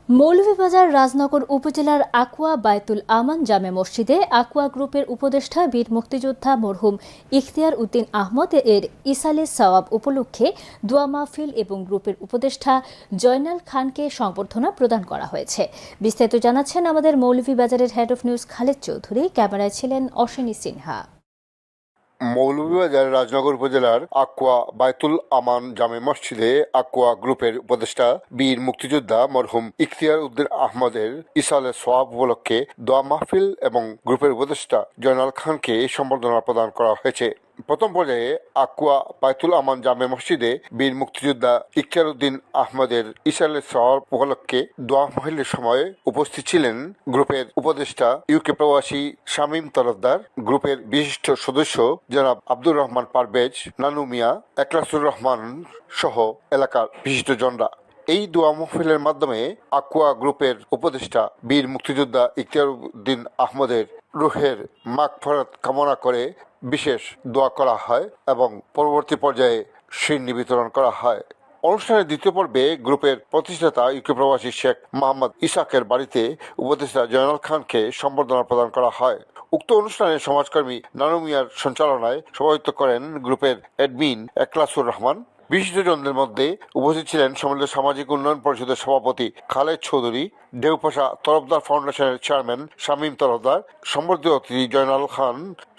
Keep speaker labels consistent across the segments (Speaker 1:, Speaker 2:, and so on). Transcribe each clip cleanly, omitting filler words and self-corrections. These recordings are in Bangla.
Speaker 1: মৌলভীবাজার রাজনগর উপজেলার আকুয়া বায়তুল আমান জামে মসজিদে আকুয়া গ্রুপের উপদেষ্টা বীর মুক্তিযোদ্ধা মরহুম ইখতিয়ার উদ্দিন আহমদ এর ইসালে সওয়াব উপলক্ষে দোয়া মাহফিল এবং গ্রুপের উপদেষ্টা জয়নাল খানকে সংবর্ধনা প্রদান করা হয়েছে। বিস্তারিত জানাচ্ছেন আমাদের মৌলভীবাজারের head of news Khaled Chowdhury. ক্যামেরায় ছিলেন অশ্বিনী সিনহা।
Speaker 2: মৌলভীবাজার রাজনগর উপজেলার আকুয়া বায়তুল আমান জামে মসজিদে আকুয়া গ্রুপের উপদেষ্টা বীর মুক্তিযোদ্ধা মরহুম ইখতিয়ার উদ্দিন আহমদের ইসালে সোয়াব উপলক্ষে দোয়া মাহফিল এবং গ্রুপের উপদেষ্টা জয়নাল খানকে সম্বর্ধনা প্রদান করা হয়েছে। প্রথম পর্যায়ে আকুয়া বায়তুল আমান জামে মসজিদে বীর মুক্তিযোদ্ধা ইখতিয়ার উদ্দিন আহমদের ইসালে সোয়াব উপলক্ষে দোয়া মাহফিলের সময় উপস্থিত ছিলেন গ্রুপের উপদেষ্টা ইউকে প্রবাসী শামীম তরফদার, গ্রুপের বিশিষ্ট সদস্য জনাব আব্দুর রহমান পারভেজ, নানু মিয়া, একলাসুর রহমান সহ এলাকার বিশিষ্টজনরা। এই দোয়া মাহফিলের মাধ্যমে আকুয়া গ্রুপের উপদেষ্টা বীর মুক্তিযোদ্ধা ইখতিয়ার উদ্দিন আহমদের রুহের মাগফিরাত কামনা করে বিশেষ দোয়া করা হয় এবং পরবর্তী পর্যায়ে সিন্নি বিতরণ করা হয়। অনুষ্ঠানের দ্বিতীয় পর্বে গ্রুপের প্রতিষ্ঠাতা ইউকে প্রবাসী শেখ মোহাম্মদ ইসাকের বাড়িতে উপদেষ্টা জয়নাল খানকে সম্বর্ধনা প্রদান করা হয়। উক্ত অনুষ্ঠানে সমাজকর্মী নানু মিয়ার সঞ্চালনায় সভাপতিত্ব করেন গ্রুপের অ্যাডমিন একলাসুর রহমান। বিশিষ্টজনদের মধ্যে উপস্থিত ছিলেন সম্মিলিত সামাজিক উন্নয়ন পরিষদের সভাপতি খালেদ চৌধুরী, ঢেউপাশা তরফদার ফাউন্ডেশনের চেয়ারম্যান শামীম তরফদার, সম্বর্ধিত অতিথি জয়নাল খান,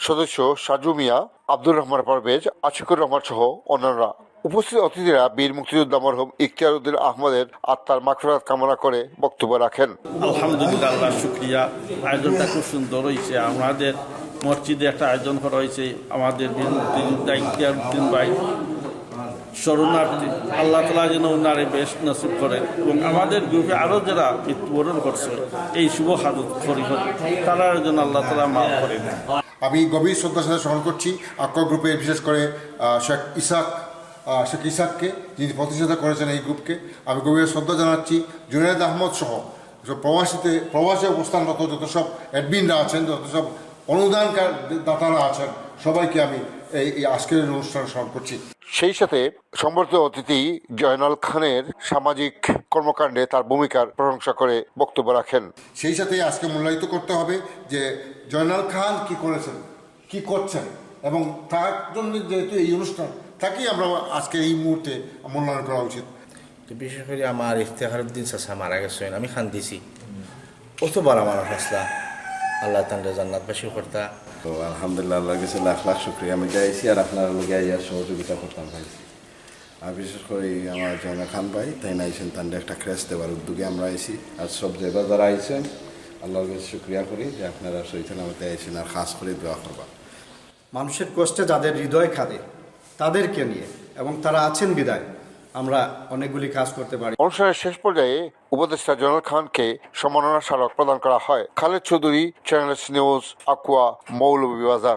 Speaker 2: সদস্য সাজু মিয়া, আব্দুর রহমান পারভেজ, আশিকুর রহমান সহ অন্যান্যরা। উপস্থিত অতিথিরা বীর মুক্তিযোদ্ধা মরহুম ইখতিয়ার উদ্দিন আহমদের আত্মার মাগফিরাত কামনা করে বক্তব্য রাখেন।
Speaker 3: আলহামদুলিল্লাহ, আল্লাহ শুকরিয়া। আয়োজনটা খুব সুন্দর হয়েছে। আমাদের মসজিদে একটা আয়োজন করা হয়েছে আমাদের বীর মুক্তিযোদ্ধা ইখতিয়ার উদ্দিন ভাই শরণার্থী, আল্লাহ তাআলা যেন ওনারে বেশ নসিব করেন এবং আমাদের গ্রুপে আরো যারা মৃত্যুবরণ করছে এই শুভ হাদত পরিহর তারার জন্য আল্লাহ তাআলা মাফ করেন।
Speaker 4: আমি গভীর শ্রদ্ধার সাথে স্মরণ করছি আকুয়া গ্রুপের বিশেষ করে শেখ ইসাককে, যিনি প্রতিষ্ঠাতা করেছেন এই গ্রুপকে। আমি গভীর শ্রদ্ধা জানাচ্ছি জুনায়েদ আহমদ সহ প্রবাসে অবস্থানরত যত সব অ্যাডমিনরা আছেন, যত সব অনুদান দাতারা আছেন, সবাইকে আমি এই আজকের অনুষ্ঠানে স্মরণ করছি।
Speaker 2: সেই সাথে সম্বর্ধিত অতিথি জয়নাল খানের সামাজিক কর্মকাণ্ডে তার ভূমিকার প্রশংসা করে বক্তব্য রাখেন।
Speaker 4: সেই সাথে আজকে মূল্যায়িত করতে হবে যে জয়নাল খান কি করেছেন, কি করছেন, এবং তার জন্য যেহেতু এই অনুষ্ঠান, তাকেই আমরা আজকে এই মুহূর্তে মূল্যায়ন করা উচিত।
Speaker 5: বিশেষ করে আমার ইফতেখার উদ্দিন চাচা মারা গেছেন, আমি খান্দিছি অতবার আমার ফাসলা, আল্লাহ তাআলা জান্নাতবাসী করতা।
Speaker 6: তো আলহামদুলিল্লাহ, আল্লাহর কাছে লাখ লাখ শুকরিয়া। আমি যাইছি আর আপনারা লোক আর সহযোগিতা করতাম পাইছি। আর বিশেষ করে আমার জয়নাল খান ভাই তাই নাইছেন, তাদের একটা ক্রেস দেওয়ার উদ্যোগে আমরা আইছি। আর সব জায়গা যারা আইছেন আল্লাহর কাছে শুকরিয়া করি যে আপনারা সহিতেন আমাদের আইছেন আর খাস করে দোয়া করবা।
Speaker 7: মানুষের কষ্টে যাদের হৃদয় কাঁদে তাদেরকে নিয়ে, এবং তারা আছেন বিদায় আমরা অনেকগুলি কাজ করতে পারি।
Speaker 2: অনুষ্ঠানের শেষ পর্যায়ে উপদেষ্টা জয়নাল খানকে সম্মাননা স্মারক প্রদান করা হয়। Khaled Chowdhury, channel news, Aqua, Moulvibazar.